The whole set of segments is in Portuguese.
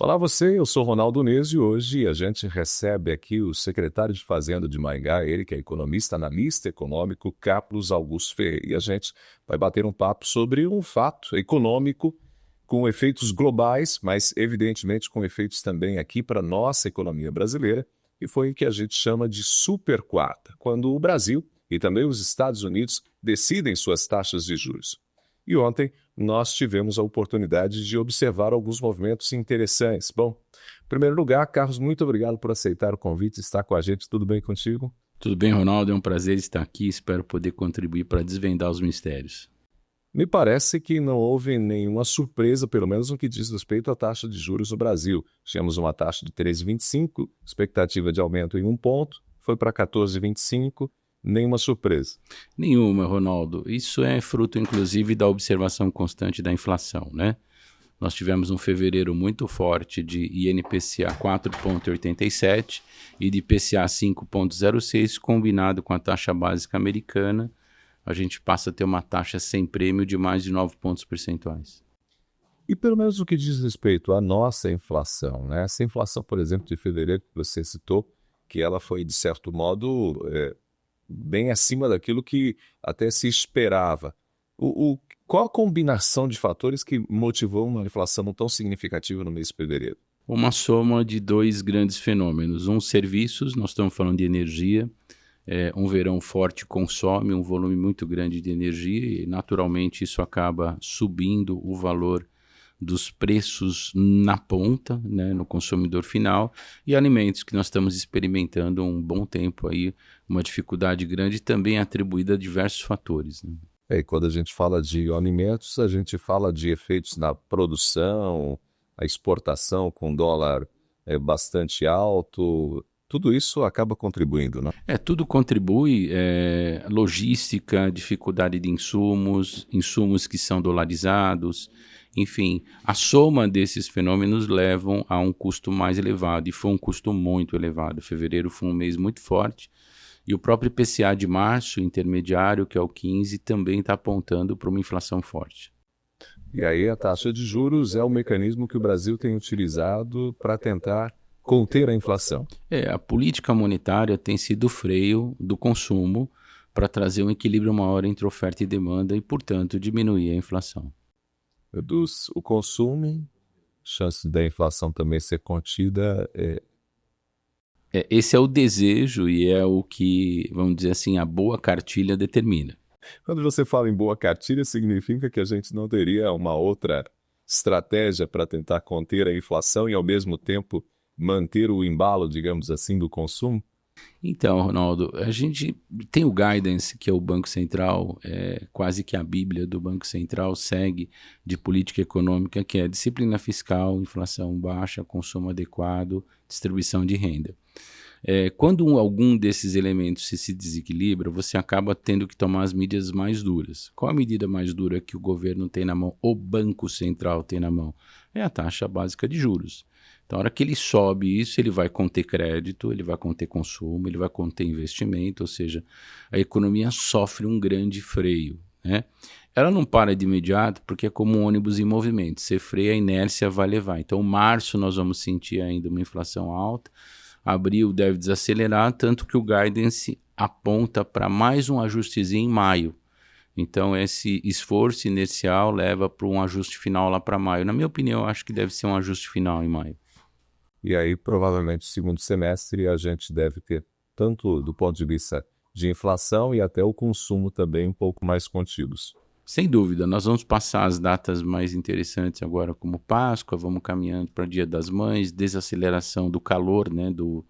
Olá você, eu sou Ronaldo Neves e hoje a gente recebe aqui o secretário de Fazenda de Maringá, ele que é economista, analista econômico, Carlos Augusto Ferreira. E a gente vai bater um papo sobre um fato econômico com efeitos globais, mas evidentemente com efeitos também aqui para a nossa economia brasileira, que foi o que a gente chama de super quarta, quando o Brasil e também os Estados Unidos decidem suas taxas de juros. E ontem nós tivemos a oportunidade de observar alguns movimentos interessantes. Bom, em primeiro lugar, Carlos, muito obrigado por aceitar o convite e estar com a gente. Tudo bem contigo? Tudo bem, Ronaldo? É um prazer estar aqui. Espero poder contribuir para desvendar os mistérios. Me parece que não houve nenhuma surpresa, pelo menos no que diz respeito à taxa de juros no Brasil. Tínhamos uma taxa de 13,25, expectativa de aumento em 1 ponto, foi para 14,25, nenhuma surpresa. Nenhuma, Ronaldo. Isso é fruto, inclusive, da observação constante da inflação, né? Nós tivemos um fevereiro muito forte de INPCA 4,87 e de IPCA 5,06, combinado com a taxa básica americana, a gente passa a ter uma taxa sem prêmio de mais de 9 pontos percentuais. E pelo menos no que diz respeito à nossa inflação, né? Essa inflação, por exemplo, de fevereiro que você citou, que ela foi, de certo modo, bem acima daquilo que até se esperava. Qual a combinação de fatores que motivou uma inflação tão significativa no mês de fevereiro? Uma soma de dois grandes fenômenos. Um, serviços, nós estamos falando de energia. Um verão forte consome um volume muito grande de energia e, naturalmente, isso acaba subindo o valor dos preços na ponta, né, no consumidor final, e alimentos que nós estamos experimentando há um bom tempo aí, uma dificuldade grande também atribuída a diversos fatores, né? E quando a gente fala de alimentos, a gente fala de efeitos na produção, a exportação com dólar bastante alto, tudo isso acaba contribuindo, né? Tudo contribui, logística, dificuldade de insumos que são dolarizados, enfim, a soma desses fenômenos levam a um custo mais elevado, e foi um custo muito elevado. Fevereiro foi um mês muito forte, e o próprio IPCA de março, intermediário, que é o 15, também está apontando para uma inflação forte. E aí a taxa de juros é o mecanismo que o Brasil tem utilizado para tentar conter a inflação. A política monetária tem sido o freio do consumo para trazer um equilíbrio maior entre oferta e demanda e, portanto, diminuir a inflação. Reduz o consumo, chance da inflação também ser contida. Esse é o desejo e é o que, vamos dizer assim, a boa cartilha determina. Quando você fala em boa cartilha, significa que a gente não teria uma outra estratégia para tentar conter a inflação e, ao mesmo tempo, manter o embalo, digamos assim, do consumo? Então, Ronaldo, a gente tem o guidance, que é o Banco Central, quase que a Bíblia do Banco Central, segue de política econômica, que é disciplina fiscal, inflação baixa, consumo adequado, distribuição de renda. Quando algum desses elementos se desequilibra, você acaba tendo que tomar as medidas mais duras. Qual a medida mais dura que o governo tem na mão, o Banco Central tem na mão? É a taxa básica de juros. Então, na hora que ele sobe isso, ele vai conter crédito, ele vai conter consumo, ele vai conter investimento, ou seja, a economia sofre um grande freio, né? Ela não para de imediato porque é como um ônibus em movimento. Você freia, a inércia vai levar. Então, março nós vamos sentir ainda uma inflação alta, abril deve desacelerar, tanto que o guidance aponta para mais um ajustezinho em maio. Então, esse esforço inercial leva para um ajuste final lá para maio. Na minha opinião, eu acho que deve ser um ajuste final em maio. E aí, provavelmente, segundo semestre, a gente deve ter, tanto do ponto de vista de inflação e até o consumo também um pouco mais contidos. Sem dúvida, nós vamos passar as datas mais interessantes agora, como Páscoa, vamos caminhando para o Dia das Mães, desaceleração do calor, né, do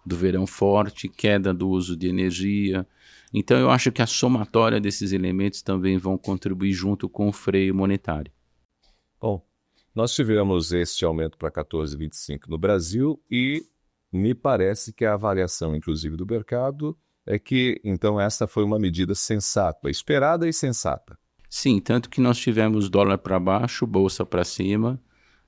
verão forte, queda do uso de energia. Então, eu acho que a somatória desses elementos também vão contribuir junto com o freio monetário. Bom, nós tivemos este aumento para 14,25 no Brasil e me parece que a avaliação, inclusive, do mercado é que, então, essa foi uma medida sensata, esperada e sensata. Sim, tanto que nós tivemos dólar para baixo, bolsa para cima,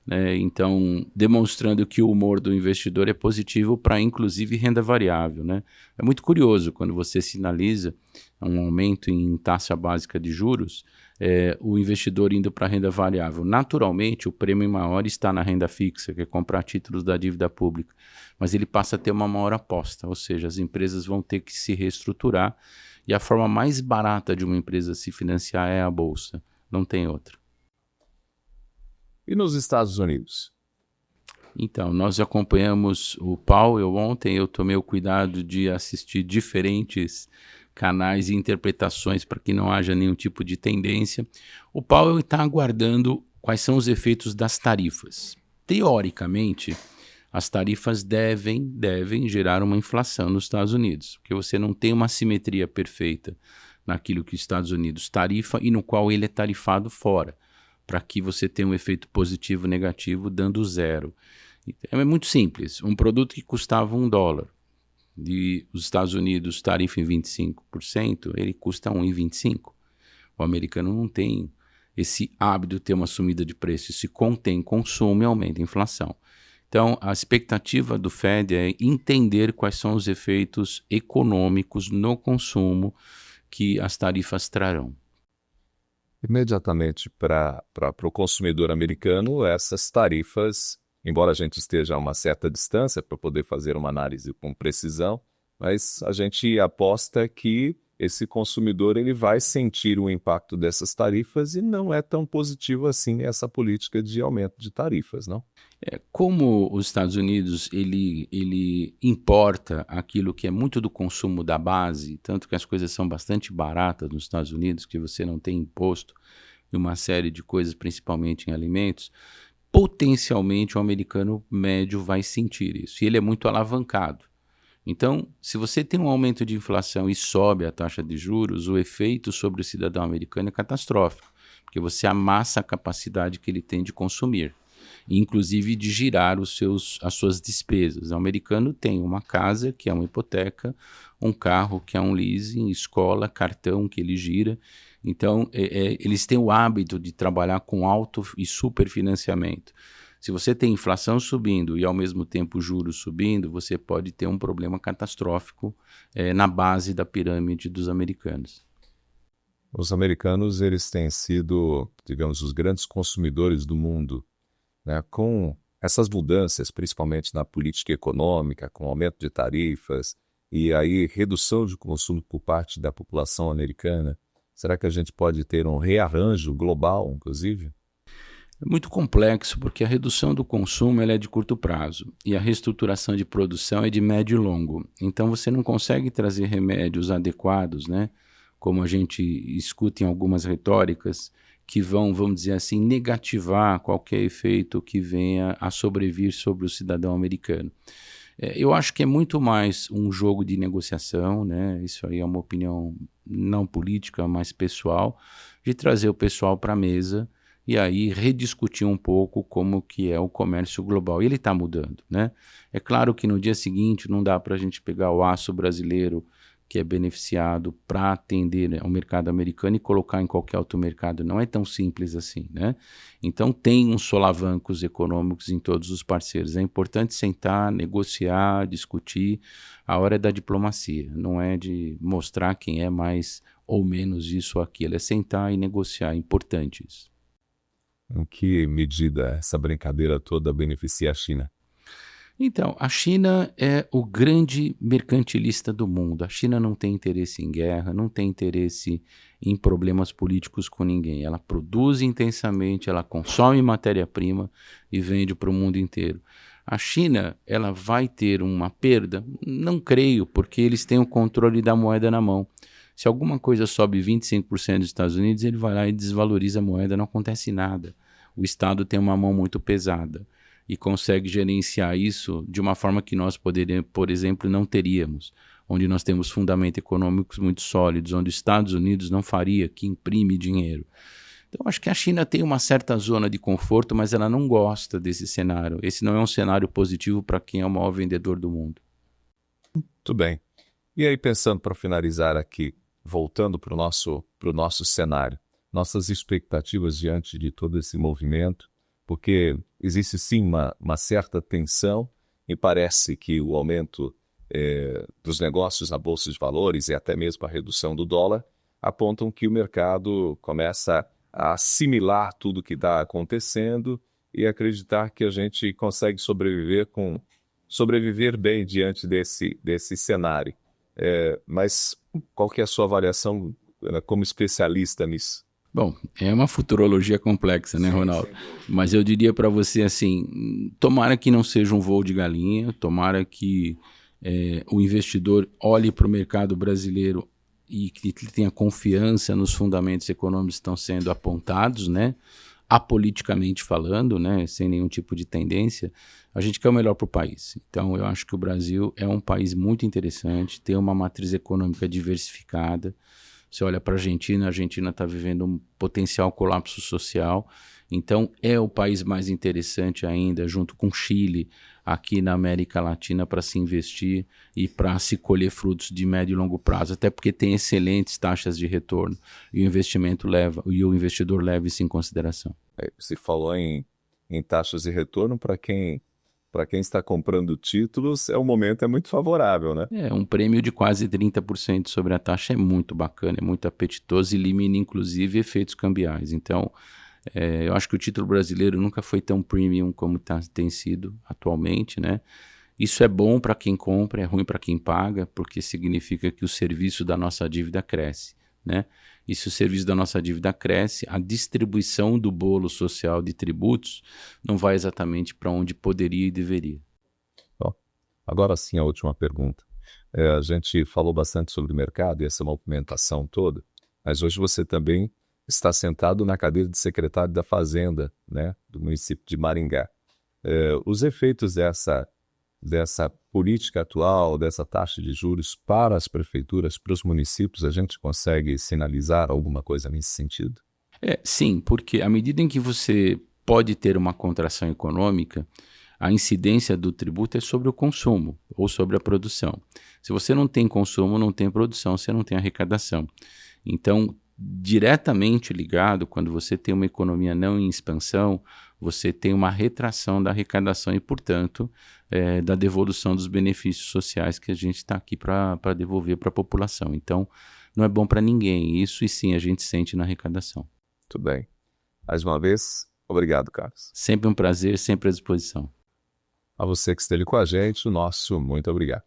né? Então, demonstrando que o humor do investidor é positivo para, inclusive, renda variável, né? É muito curioso quando você sinaliza um aumento em taxa básica de juros, o investidor indo para a renda variável. Naturalmente, o prêmio maior está na renda fixa, que é comprar títulos da dívida pública, mas ele passa a ter uma maior aposta, ou seja, as empresas vão ter que se reestruturar e a forma mais barata de uma empresa se financiar é a bolsa, não tem outra. E nos Estados Unidos? Então, nós acompanhamos o Powell ontem, eu tomei o cuidado de assistir diferentes canais e interpretações para que não haja nenhum tipo de tendência. O Powell está aguardando quais são os efeitos das tarifas. Teoricamente, as tarifas devem gerar uma inflação nos Estados Unidos, porque você não tem uma simetria perfeita naquilo que os Estados Unidos tarifa e no qual ele é tarifado fora, para que você tenha um efeito positivo ou negativo dando zero. É muito simples, um produto que custava $1 e os Estados Unidos tarifa em 25%, ele custa 1,25. O americano não tem esse hábito de ter uma subida de preço, se contém consumo e aumenta a inflação. Então, a expectativa do Fed é entender quais são os efeitos econômicos no consumo que as tarifas trarão. Imediatamente para o consumidor americano, essas tarifas, embora a gente esteja a uma certa distância para poder fazer uma análise com precisão, mas a gente aposta que esse consumidor ele vai sentir o impacto dessas tarifas e não é tão positivo assim essa política de aumento de tarifas, não? Como os Estados Unidos ele importa aquilo que é muito do consumo da base, tanto que as coisas são bastante baratas nos Estados Unidos, que você não tem imposto e uma série de coisas, principalmente em alimentos, potencialmente o americano médio vai sentir isso. E ele é muito alavancado. Então, se você tem um aumento de inflação e sobe a taxa de juros, o efeito sobre o cidadão americano é catastrófico, porque você amassa a capacidade que ele tem de consumir, inclusive de girar as suas despesas. O americano tem uma casa, que é uma hipoteca, um carro, que é um leasing, escola, cartão que ele gira. Então, eles têm o hábito de trabalhar com alto e superfinanciamento. Se você tem inflação subindo e, ao mesmo tempo, juros subindo, você pode ter um problema catastrófico na base da pirâmide dos americanos. Os americanos eles têm sido, digamos, os grandes consumidores do mundo, né? Com essas mudanças, principalmente na política econômica, com aumento de tarifas e aí redução de consumo por parte da população americana. Será que a gente pode ter um rearranjo global, inclusive? É muito complexo porque a redução do consumo ela é de curto prazo e a reestruturação de produção é de médio e longo. Então você não consegue trazer remédios adequados, né? Como a gente escuta em algumas retóricas, que vão, vamos dizer assim, negativar qualquer efeito que venha a sobrevir sobre o cidadão americano. Eu acho que é muito mais um jogo de negociação, né? Isso aí é uma opinião não política, mas pessoal, de trazer o pessoal para a mesa e aí rediscutir um pouco como que é o comércio global. E ele está mudando, né? É claro que no dia seguinte não dá para a gente pegar o aço brasileiro que é beneficiado para atender ao mercado americano e colocar em qualquer outro mercado. Não é tão simples assim, né? Então tem uns solavancos econômicos em todos os parceiros. É importante sentar, negociar, discutir. A hora é da diplomacia, não é de mostrar quem é mais ou menos isso ou aquilo. É sentar e negociar, é importante isso. Em que medida essa brincadeira toda beneficia a China? Então, a China é o grande mercantilista do mundo. A China não tem interesse em guerra, não tem interesse em problemas políticos com ninguém. Ela produz intensamente, ela consome matéria-prima e vende para o mundo inteiro. A China, ela vai ter uma perda? Não creio, porque eles têm o controle da moeda na mão. Se alguma coisa sobe 25% dos Estados Unidos, ele vai lá e desvaloriza a moeda, não acontece nada. O Estado tem uma mão muito pesada e consegue gerenciar isso de uma forma que nós poderíamos, por exemplo, não teríamos, onde nós temos fundamentos econômicos muito sólidos, onde os Estados Unidos não faria, que imprime dinheiro. Então, acho que a China tem uma certa zona de conforto, mas ela não gosta desse cenário. Esse não é um cenário positivo para quem é o maior vendedor do mundo. Muito bem. E aí, pensando para finalizar aqui, voltando para o nosso cenário, nossas expectativas diante de todo esse movimento, porque existe sim uma certa tensão e parece que o aumento dos negócios na Bolsa de Valores e até mesmo a redução do dólar apontam que o mercado começa a assimilar tudo que está acontecendo e acreditar que a gente consegue sobreviver bem diante desse cenário. Mas qual que é a sua avaliação como especialista nisso? Bom, é uma futurologia complexa, né, Ronaldo? Mas eu diria para você assim, tomara que não seja um voo de galinha, tomara que o investidor olhe para o mercado brasileiro e que tenha confiança nos fundamentos econômicos que estão sendo apontados, né? Apoliticamente falando, né? Sem nenhum tipo de tendência, a gente quer o melhor para o país. Então, eu acho que o Brasil é um país muito interessante, tem uma matriz econômica diversificada. Você olha para a Argentina está vivendo um potencial colapso social. Então, é o país mais interessante ainda, junto com o Chile, aqui na América Latina, para se investir e para se colher frutos de médio e longo prazo, até porque tem excelentes taxas de retorno e o investidor leva isso em consideração. Você falou em taxas de retorno para quem está comprando títulos, o momento é muito favorável, né? Um prêmio de quase 30% sobre a taxa é muito bacana, é muito apetitoso e elimina inclusive efeitos cambiais. Então, eu acho que o título brasileiro nunca foi tão premium como tem sido atualmente, né? Isso é bom para quem compra, é ruim para quem paga, porque significa que o serviço da nossa dívida cresce, né? E se o serviço da nossa dívida cresce, a distribuição do bolo social de tributos não vai exatamente para onde poderia e deveria. Bom, agora sim a última pergunta. A gente falou bastante sobre o mercado e essa movimentação toda, mas hoje você também está sentado na cadeira de secretário da Fazenda, né, do município de Maringá. Os efeitos dessa política atual, dessa taxa de juros para as prefeituras, para os municípios, a gente consegue sinalizar alguma coisa nesse sentido? Sim, porque à medida em que você pode ter uma contração econômica, a incidência do tributo é sobre o consumo ou sobre a produção. Se você não tem consumo, não tem produção, você não tem arrecadação. Então, diretamente ligado, quando você tem uma economia não em expansão, você tem uma retração da arrecadação e, portanto, da devolução dos benefícios sociais que a gente está aqui para devolver para a população. Então, não é bom para ninguém. Isso e sim a gente sente na arrecadação. Tudo bem. Mais uma vez, obrigado, Carlos. Sempre um prazer, sempre à disposição. A você que esteve com a gente, o nosso muito obrigado.